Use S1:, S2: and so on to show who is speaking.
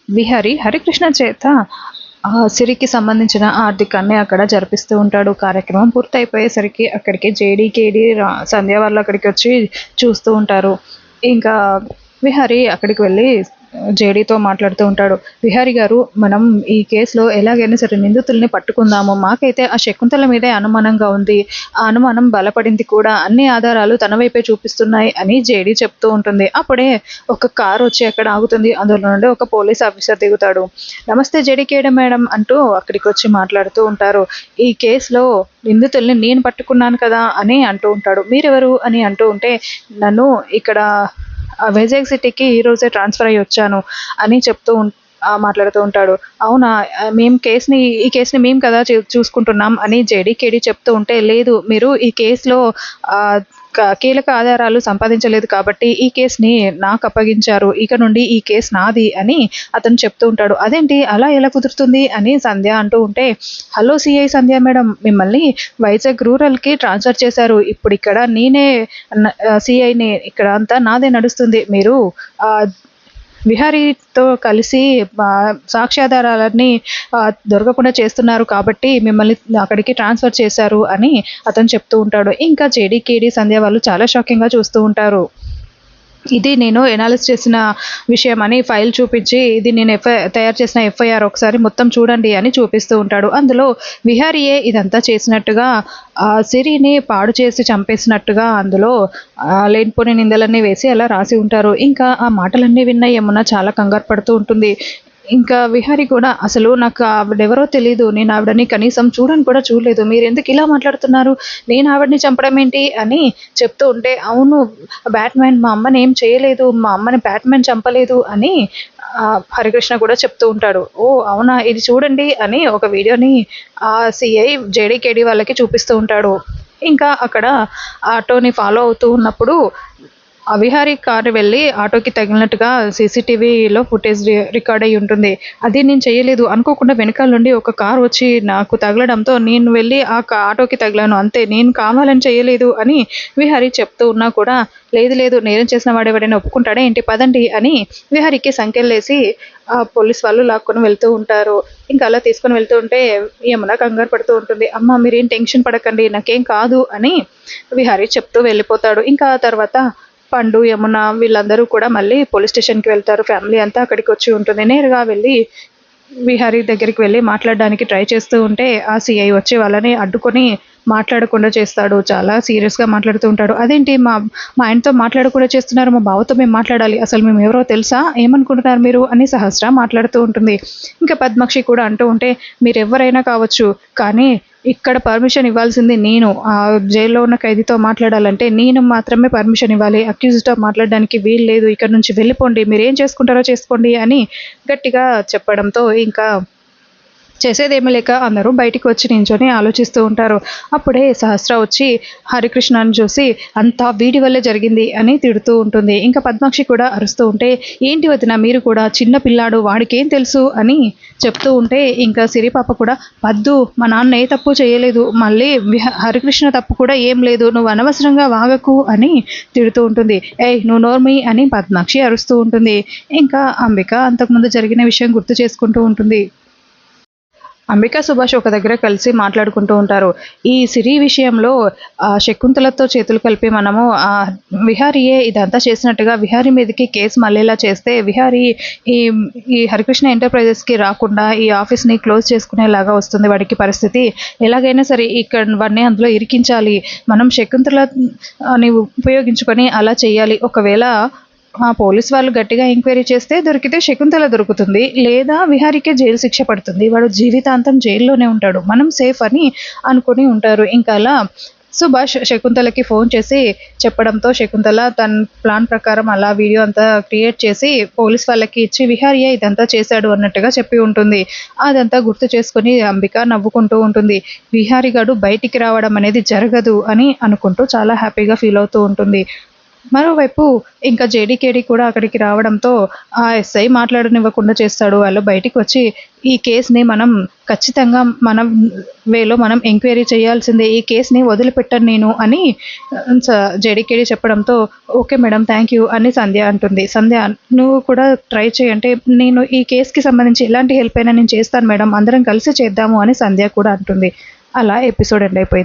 S1: విహారి హరికృష్ణ చేత సిరికి సంబంధించిన ఆర్థికాన్ని అక్కడ జరిపిస్తూ ఉంటాడు. కార్యక్రమం పూర్తయిపోయేసరికి అక్కడికి జేడీ, కేడీ, సంధ్య వాళ్ళు అక్కడికి వచ్చి చూస్తూ ఉంటారు. ఇంకా విహారి అక్కడికి వెళ్ళి జేడీతో మాట్లాడుతూ ఉంటాడు. విహారి గారు, మనం ఈ కేసులో ఎలాగైనా సరే నిందితుల్ని పట్టుకుందాము. మాకైతే ఆ శకుంతల మీదే అనుమానంగా ఉంది. ఆ అనుమానం బలపడింది కూడా. అన్ని ఆధారాలు తన వైపే చూపిస్తున్నాయి అని జేడీ చెప్తూ ఉంటుంది. అప్పుడే ఒక కారు వచ్చి అక్కడ ఆగుతుంది. అందులో నుండి ఒక పోలీస్ ఆఫీసర్ దిగుతాడు. నమస్తే జేడీకేడ మేడం అంటూ అక్కడికి వచ్చి మాట్లాడుతూ ఉంటారు. ఈ కేసులో నిందితుల్ని నేను పట్టుకున్నాను కదా అని అంటూ ఉంటాడు. మీరెవరు అని అంటూ ఉంటే, నన్ను ఇక్కడ వైజాగ్ సిటీకి ఈరోజే ట్రాన్స్ఫర్ అయ్యి వచ్చాను అని చెప్తూ మాట్లాడుతూ ఉంటాడు. అవునా, ఈ కేసుని మేము కదా చూసుకుంటున్నాం అని జేడీకేడీ చెప్తూ ఉంటే, లేదు, మీరు ఈ కేసులో కీలక ఆధారాలు సంపాదించలేదు కాబట్టి ఈ కేసుని నాకు అప్పగించారు. ఇక నుండి ఈ కేసు నాది అని అతను చెప్తూ ఉంటాడు. అదేంటి, అలా ఎలా కుదురుతుంది అని సంధ్య అంటూ ఉంటే, హలో సిఐ సంధ్య మేడం, మిమ్మల్ని వైజాగ్ రూరల్కి ట్రాన్స్ఫర్ చేశారు. ఇప్పుడు ఇక్కడ నేనే సిఐని, ఇక్కడ అంతా నాదే నడుస్తుంది. మీరు విహారీతో కలిసి సాక్ష్యాధారాలన్నీ దొరకకుండా చేస్తున్నారు కాబట్టి మిమ్మల్ని అక్కడికి ట్రాన్స్ఫర్ చేశారు అని అతను చెప్తూ ఉంటాడు. ఇంకా జేడీకేడీ సంధ్య వాళ్ళు చాలా షాకింగ్గా చూస్తూ ఉంటారు. ఇది నేను ఎనాలిసిస్ చేసిన విషయం అని ఫైల్ చూపించి, ఇది నేను తయారు చేసిన ఎఫ్ఐఆర్, ఒకసారి మొత్తం చూడండి అని చూపిస్తూ ఉంటాడు. అందులో విహారీయే ఇదంతా చేసినట్టుగా, సిరిని పాడు చేసి చంపేసినట్టుగా అందులో లేనిపోని నిందలన్నీ వేసి అలా రాసి ఉంటారు. ఇంకా ఆ మాటలన్నీ విన్న యమున చాలా కంగారు పడుతూ ఉంటుంది. ఇంకా విహారి కూడా, అసలు నాకు ఆవిడెవరో తెలీదు, నేను ఆవిడని కనీసం కూడా చూడలేదు, మీరెందుకు ఇలా మాట్లాడుతున్నారు, నేను ఆవిడని చంపడం ఏంటి అని చెప్తూ ఉంటే, అవును బ్యాట్‌మ్యాన్ మా అమ్మని ఏం చేయలేదు, మా అమ్మని బ్యాట్‌మ్యాన్ చంపలేదు అని హరికృష్ణ కూడా చెప్తూ ఉంటాడు. ఓ అవునా, ఇది చూడండి అని ఒక వీడియోని సిఐ జేడీకేడీ వాళ్ళకి చూపిస్తూ ఉంటాడు. ఇంకా అక్కడ ఆటోని ఫాలో అవుతూ ఉన్నప్పుడు విహారీ కారు వెళ్ళి ఆటోకి తగిలినట్టుగా సీసీటీవీలో ఫుటేజ్ రికార్డ్ అయ్యి ఉంటుంది. అది నేను చేయలేదు, అనుకోకుండా వెనకాల నుండి ఒక కారు వచ్చి నాకు తగలడంతో నేను వెళ్ళి ఆటోకి తగిలాను అంతే, నేను కావాలని చేయలేదు అని విహారీ చెప్తూ ఉన్నా కూడా, లేదు నేరం చేసిన వాడు ఎవరైనా ఒప్పుకుంటాడా ఏంటి, పదండి అని విహారీకి సంకెళ్ళేసి పోలీస్ వాళ్ళు లాక్కొని వెళ్తూ ఉంటారు. ఇంకా అలా తీసుకొని వెళ్తూ ఉంటే యమున కంగారు పడుతూ ఉంటుంది. అమ్మ మీరేం టెన్షన్ పడకండి, నాకేం కాదు అని విహారీ చెప్తూ వెళ్ళిపోతాడు. ఇంకా ఆ తర్వాత పండు, యమున వీళ్ళందరూ కూడా మళ్ళీ పోలీస్ స్టేషన్కి వెళ్తారు. ఫ్యామిలీ అంతా అక్కడికి వచ్చి ఉంటుంది. నేరుగా వెళ్ళి విహారీ దగ్గరికి వెళ్ళి మాట్లాడడానికి ట్రై చేస్తూ ఉంటే ఆ సిఐ వచ్చి వాళ్ళని అడ్డుకొని మాట్లాడకుండా చేస్తాడు. చాలా సీరియస్గా మాట్లాడుతూ ఉంటాడు. అదేంటి, మా ఆయనతో మాట్లాడకుండా చేస్తున్నారు, మా బావతో మేము మాట్లాడాలి, అసలు మేము ఎవరో తెలుసా, ఏమనుకుంటున్నారు మీరు అని సహస్ర మాట్లాడుతూ ఉంటుంది. ఇంకా పద్మాక్షి కూడా అంటూ ఉంటే, మీరు ఎవరైనా కావచ్చు, కానీ ఇక్కడ పర్మిషన్ ఇవ్వాల్సింది నేను. జైల్లో ఉన్న ఖైదీతో మాట్లాడాలంటే నేను మాత్రమే పర్మిషన్ ఇవ్వాలి, అక్యూజ్డ్తో మాట్లాడడానికి వీలు లేదు, ఇక్కడ నుంచి వెళ్ళిపోండి, మీరు ఏం చేసుకుంటారో చేసుకోండి అని గట్టిగా చెప్పడంతో ఇంకా చేసేదేమీ లేక అందరూ బయటికి వచ్చి నించొని ఆలోచిస్తూ ఉంటారు. అప్పుడే సహస్ర వచ్చి హరికృష్ణని చూసి, అంతా వీడి వల్లే జరిగింది అని తిడుతూ ఉంటుంది. ఇంకా పద్మాక్షి కూడా అరుస్తూ ఉంటే, ఏంటి వదిన మీరు కూడా, చిన్న పిల్లాడు, వాడికేం తెలుసు అని చెప్తూ ఉంటే ఇంకా సిరిపాప కూడా, పద్దు మా నాన్న ఏ తప్పు చేయలేదు, మళ్ళీ హరికృష్ణ తప్పు కూడా ఏం లేదు, నువ్వు అనవసరంగా వాగకు అని తిడుతూ ఉంటుంది. ఏయ్ నువ్వు నోర్మి అని పద్మాక్షి అరుస్తూ ఉంటుంది. ఇంకా అంబిక అంతకుముందు జరిగిన విషయం గుర్తు చేసుకుంటూ ఉంటుంది. అంబికా, సుభాష్ ఒక దగ్గర కలిసి మాట్లాడుకుంటూ ఉంటారు. ఈ సిరి విషయంలో శకుంతలతో చేతులు కలిపి మనము విహారీయే ఇదంతా చేసినట్టుగా విహారీ మీదకి కేసు మళ్ళీలా చేస్తే విహారీ ఈ హరికృష్ణ ఎంటర్ప్రైజెస్కి రాకుండా ఈ ఆఫీస్ని క్లోజ్ చేసుకునేలాగా వస్తుంది వాడికి పరిస్థితి. ఎలాగైనా సరే ఇక్కడ వాడిని అందులో ఇరికించాలి, మనం శకుంతలని ఉపయోగించుకొని అలా చేయాలి. ఒకవేళ పోలీస్ వాళ్ళు గట్టిగా ఎంక్వైరీ చేస్తే దొరికితే శకుంతల దొరుకుతుంది, లేదా విహారీకే జైలు శిక్ష పడుతుంది, వాడు జీవితాంతం జైల్లోనే ఉంటాడు, మనం సేఫ్ అని అనుకుని ఉంటారు. ఇంకా అలా సుభాష్ శకుంతలకి ఫోన్ చేసి చెప్పడంతో శకుంతల తన ప్లాన్ ప్రకారం అలా వీడియో అంతా క్రియేట్ చేసి పోలీస్ వాళ్ళకి ఇచ్చి విహారీయే ఇదంతా చేశాడు అన్నట్టుగా చెప్పి ఉంటుంది. అదంతా గుర్తు చేసుకుని అంబిక నవ్వుకుంటూ ఉంటుంది. విహారీ గాడు బయటికి రావడం అనేది జరగదు అని అనుకుంటూ చాలా హ్యాపీగా ఫీల్ అవుతూ ఉంటుంది. మరోవైపు ఇంకా జేడీకేడీ కూడా అక్కడికి రావడంతో ఆ ఎస్ఐ మాట్లాడనివ్వకుండా చేస్తాడు. వాళ్ళు బయటికి వచ్చి ఈ కేస్‌ని మనం ఖచ్చితంగా మన వేలో మనం ఎంక్వైరీ చేయాల్సిందే. ఈ కేస్‌ని వదిలిపెట్టను నేను అని జేడీకేడీ చెప్పడంతో ఓకే మేడం థ్యాంక్ యూ అని సంధ్య అంటుంది. సంధ్య నువ్వు కూడా ట్రై చెయి అంటే నేను ఈ కేస్‌కి సంబంధించి ఎలాంటి హెల్ప్ అయినా నేను చేస్తాను మేడం. అందరం కలిసి చేద్దాము అని సంధ్య కూడా అంటుంది. అలా ఎపిసోడ్ ఎండ్ అయిపోయింది.